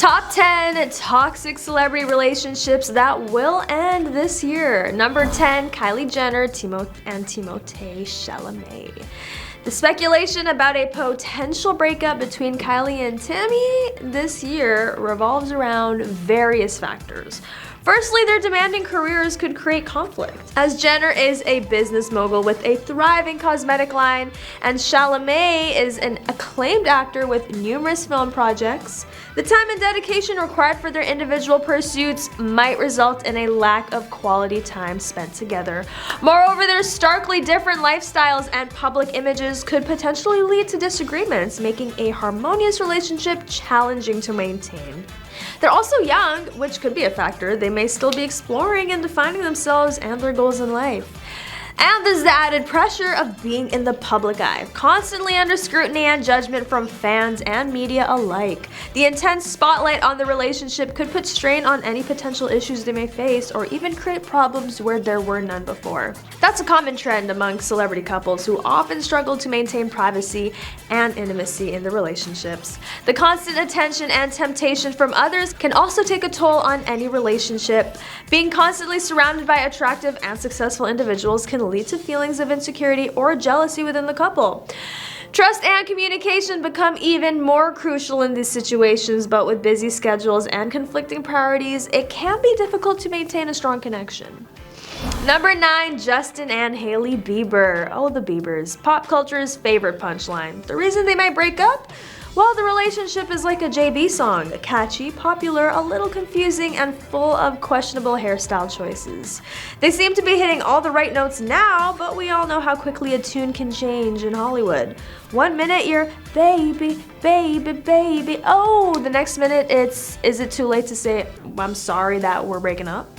Top 10 toxic celebrity relationships that will end this year. Number 10, Kylie Jenner and Timothée Chalamet. The speculation about a potential breakup between Kylie and Timmy this year revolves around various factors. Firstly, their demanding careers could create conflict, as Jenner is a business mogul with a thriving cosmetic line, and Chalamet is an acclaimed actor with numerous film projects. The time and dedication required for their individual pursuits might result in a lack of quality time spent together. Moreover, their starkly different lifestyles and public images could potentially lead to disagreements, making a harmonious relationship challenging to maintain. They're also young, which could be a factor. They may still be exploring and defining themselves and their goals in life. And there's the added pressure of being in the public eye, constantly under scrutiny and judgment from fans and media alike. The intense spotlight on the relationship could put strain on any potential issues they may face, or even create problems where there were none before. That's a common trend among celebrity couples who often struggle to maintain privacy and intimacy in their relationships. The constant attention and temptation from others can also take a toll on any relationship. Being constantly surrounded by attractive and successful individuals can lead to feelings of insecurity or jealousy within the couple. Trust and communication become even more crucial in these situations, but with busy schedules and conflicting priorities, it can be difficult to maintain a strong connection. Number 9, Justin and Hailey Bieber. Oh, the Biebers. Pop culture's favorite punchline. The reason they might break up? Well, the relationship is like a JB song, catchy, popular, a little confusing, and full of questionable hairstyle choices. They seem to be hitting all the right notes now, but we all know how quickly a tune can change in Hollywood. One minute you're baby, baby, baby, oh, the next minute is it too late to say, I'm sorry that we're breaking up?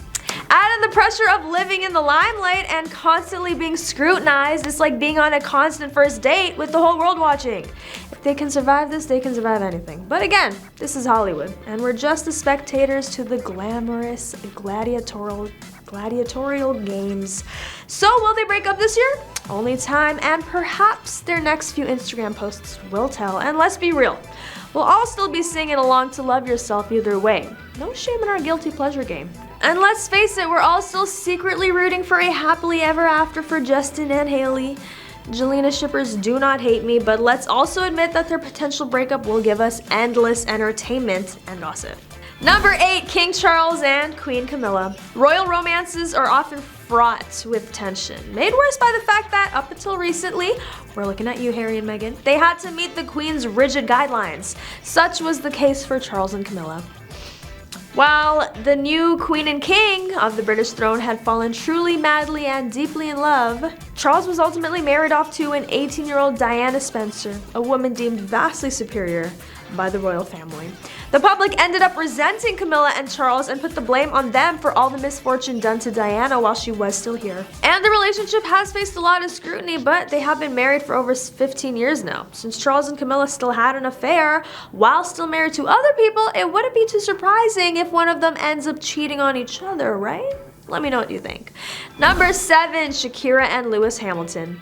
Add in the pressure of living in the limelight and constantly being scrutinized. It's like being on a constant first date with the whole world watching. If they can survive this, they can survive anything. But again, this is Hollywood, and we're just the spectators to the glamorous gladiatorial games. So will they break up this year? Only time, and perhaps their next few Instagram posts will tell. And let's be real, we'll all still be singing along to Love Yourself either way. No shame in our guilty pleasure game. And let's face it, we're all still secretly rooting for a happily ever after for Justin and Hailey. Jelena shippers do not hate me, but let's also admit that their potential breakup will give us endless entertainment and gossip. Number 8, King Charles and Queen Camilla. Royal romances are often fraught with tension, made worse by the fact that up until recently, we're looking at you, Harry and Meghan, they had to meet the Queen's rigid guidelines. Such was the case for Charles and Camilla. While the new Queen and King of the British throne had fallen truly, madly, and deeply in love, Charles was ultimately married off to an 18-year-old Diana Spencer, a woman deemed vastly superior by the royal family. The public ended up resenting Camilla and Charles and put the blame on them for all the misfortune done to Diana while she was still here. And the relationship has faced a lot of scrutiny, but they have been married for over 15 years now. Since Charles and Camilla still had an affair while still married to other people, it wouldn't be too surprising if one of them ends up cheating on each other, right? Let me know what you think. Number 7, Shakira and Lewis Hamilton.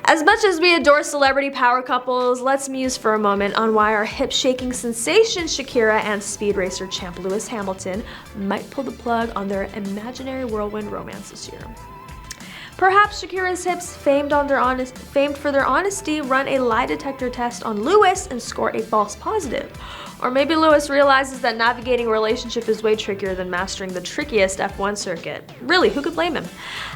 As much as we adore celebrity power couples, let's muse for a moment on why our hip-shaking sensation Shakira and speed racer champ Lewis Hamilton might pull the plug on their imaginary whirlwind romance this year. Perhaps Shakira's hips, famed for their honesty, run a lie detector test on Lewis and score a false positive. Or maybe Lewis realizes that navigating a relationship is way trickier than mastering the trickiest F1 circuit. Really, who could blame him?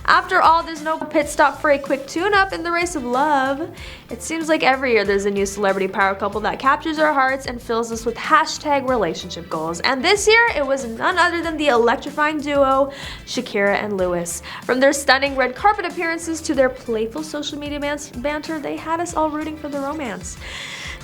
After all, there's no pit stop for a quick tune-up in the race of love. It seems like every year there's a new celebrity power couple that captures our hearts and fills us with hashtag relationship goals. And this year, it was none other than the electrifying duo, Shakira and Lewis. From their stunning red carpet appearances to their playful social media banter, they had us all rooting for the romance.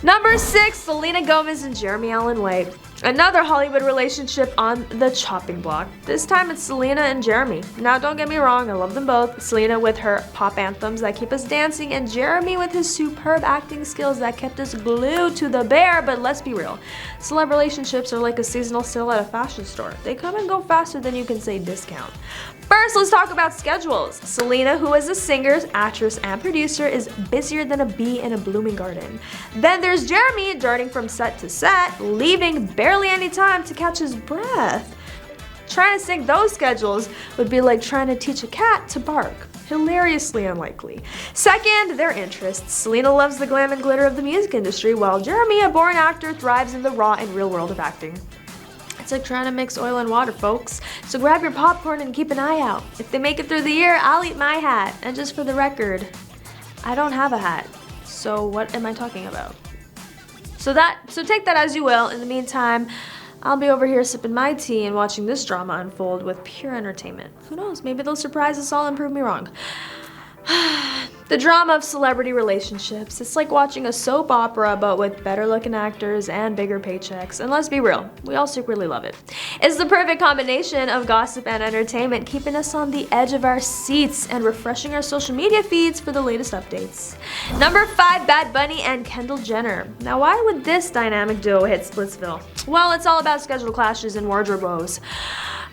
Number 6, Selena Gomez and Jeremy Allen White. Another Hollywood relationship on the chopping block. This time it's Selena and Jeremy. Now don't get me wrong, I love them both. Selena with her pop anthems that keep us dancing, and Jeremy with his superb acting skills that kept us glued to the bear. But let's be real, celeb relationships are like a seasonal sale at a fashion store. They come and go faster than you can say discount. First, let's talk about schedules. Selena, who is a singer, actress, and producer, is busier than a bee in a blooming garden. Then there's Jeremy, darting from set to set, leaving barely any time to catch his breath. Trying to sync those schedules would be like trying to teach a cat to bark. Hilariously unlikely. Second, their interests. Selena loves the glam and glitter of the music industry, while Jeremy, a born actor, thrives in the raw and real world of acting. It's like trying to mix oil and water, folks. So grab your popcorn and keep an eye out. If they make it through the year, I'll eat my hat. And just for the record, I don't have a hat. So what am I talking about? So take that as you will. In the meantime, I'll be over here sipping my tea and watching this drama unfold with pure entertainment. Who knows, maybe they'll surprise us all and prove me wrong. The drama of celebrity relationships. It's like watching a soap opera, but with better looking actors and bigger paychecks. And let's be real, we all secretly love it. It's the perfect combination of gossip and entertainment, keeping us on the edge of our seats and refreshing our social media feeds for the latest updates. Number 5, Bad Bunny and Kendall Jenner. Now, why would this dynamic duo hit Splitsville? Well, it's all about schedule clashes and wardrobe woes.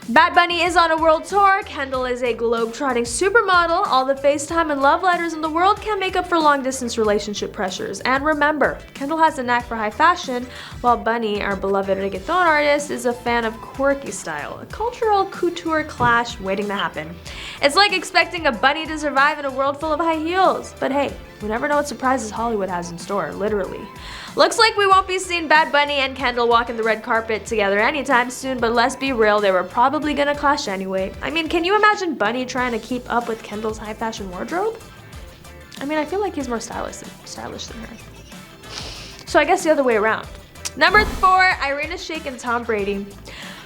Bad Bunny is on a world tour, Kendall is a globe-trotting supermodel. All the FaceTime and love letters in the world can't make up for long-distance relationship pressures. And remember, Kendall has a knack for high fashion, while Bunny, our beloved reggaeton artist, is a fan of quirky style. A cultural couture clash waiting to happen. It's like expecting a bunny to survive in a world full of high heels. But hey, we never know what surprises Hollywood has in store, literally. Looks like we won't be seeing Bad Bunny and Kendall walking the red carpet together anytime soon, but let's be real, they were probably gonna clash anyway. I mean, can you imagine Bunny trying to keep up with Kendall's high fashion wardrobe? I mean, I feel like he's more stylish than her. So I guess the other way around. Number 4, Irina, Shayk, and Tom Brady.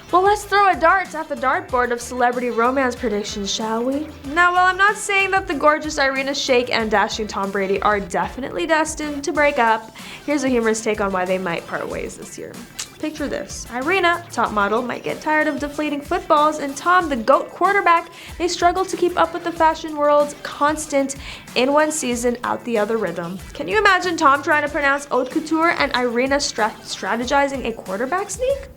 Well, let's throw a dart at the dartboard of celebrity romance predictions, shall we? Now, while I'm not saying that the gorgeous Irina Shayk and dashing Tom Brady are definitely destined to break up, here's a humorous take on why they might part ways this year. Picture this. Irina, top model, might get tired of deflating footballs, and Tom, the GOAT quarterback, may struggle to keep up with the fashion world's constant in one season, out the other rhythm. Can you imagine Tom trying to pronounce haute couture and Irina strategizing a quarterback sneak?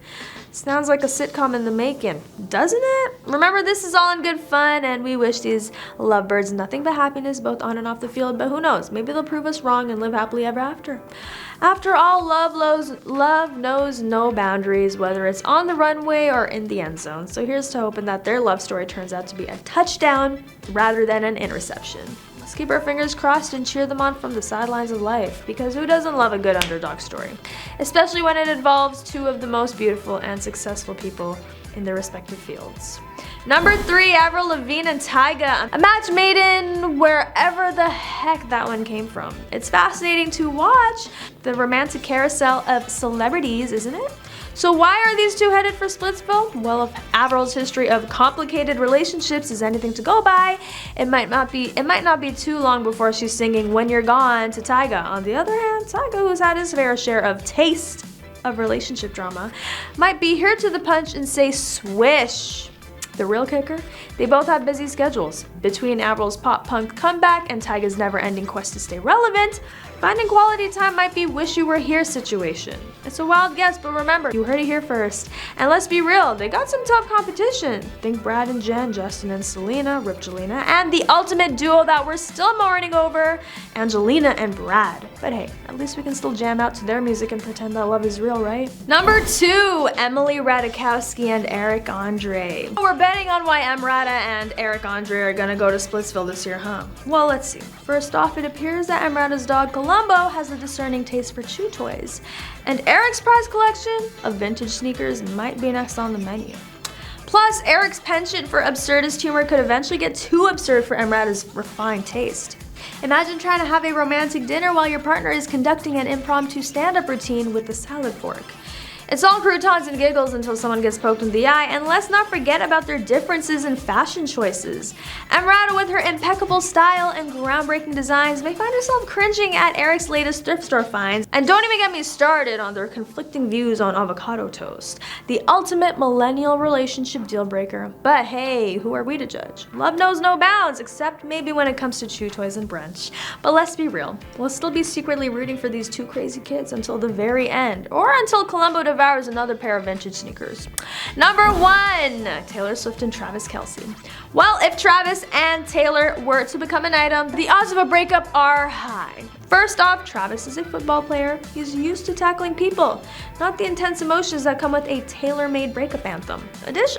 Sounds like a sitcom in the making, doesn't it? Remember, this is all in good fun, and we wish these lovebirds nothing but happiness both on and off the field, but who knows, maybe they'll prove us wrong and live happily ever after. After all, love knows no boundaries, whether it's on the runway or in the end zone. So here's to hoping that their love story turns out to be a touchdown rather than an interception. Let's keep our fingers crossed and cheer them on from the sidelines of life, because who doesn't love a good underdog story? Especially when it involves two of the most beautiful and successful people in their respective fields. Number 3, Avril Lavigne and Tyga. A match made in wherever the heck that one came from. It's fascinating to watch the romantic carousel of celebrities, isn't it? So why are these two headed for Splitsville? Well, if Avril's history of complicated relationships is anything to go by, it might not be too long before she's singing "When You're Gone" to Tyga. On the other hand, Tyga, who's had his fair share of taste of relationship drama, might be here to the punch and say swish. The real kicker? They both have busy schedules. Between Avril's pop-punk comeback and Tyga's never-ending quest to stay relevant, finding quality time might be wish-you-were-here situation. It's a wild guess, but remember, you heard it here first. And let's be real, they got some tough competition. Think Brad and Jen, Justin and Selena, Ripgelina, and the ultimate duo that we're still mourning over, Angelina and Brad. But hey, at least we can still jam out to their music and pretend that love is real, right? Number 2, Emily Ratajkowski and Eric Andre. We're betting on why Emrata and Eric Andre are gonna go to Splitsville this year, huh? Well, let's see. First off, it appears that Emrata's dog Columbo has a discerning taste for chew toys, and Eric's prize collection of vintage sneakers might be next on the menu. Plus, Eric's penchant for absurdist humor could eventually get too absurd for Emrata's refined taste. Imagine trying to have a romantic dinner while your partner is conducting an impromptu stand-up routine with a salad fork. It's all croutons and giggles until someone gets poked in the eye, and let's not forget about their differences in fashion choices. Emrata, with her impeccable style and groundbreaking designs, may find herself cringing at Eric's latest thrift store finds. And don't even get me started on their conflicting views on avocado toast, the ultimate millennial relationship deal breaker. But hey, who are we to judge? Love knows no bounds, except maybe when it comes to chew toys and brunch. But let's be real, we'll still be secretly rooting for these two crazy kids until the very end, or until Columbo develops devours another pair of vintage sneakers. Number 1, Taylor Swift and Travis Kelce. Well, if Travis and Taylor were to become an item, the odds of a breakup are high. First off, Travis is a football player. He's used to tackling people, not the intense emotions that come with a tailor-made breakup anthem.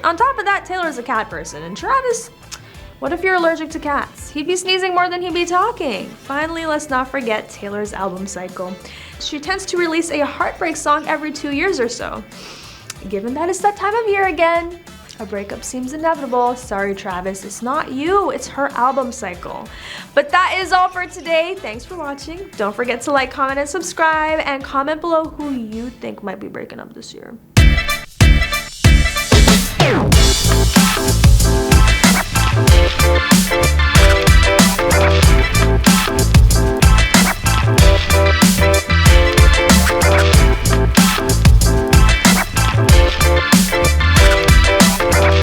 On top of that, Taylor is a cat person, and Travis, what if you're allergic to cats? He'd be sneezing more than he'd be talking. Finally, let's not forget Taylor's album cycle. She tends to release a heartbreak song every 2 years or so. Given that it's that time of year again, a breakup seems inevitable. Sorry, Travis, it's not you, it's her album cycle. But that is all for today. Thanks for watching. Don't forget to like, comment, and subscribe, and comment below who you think might be breaking up this year.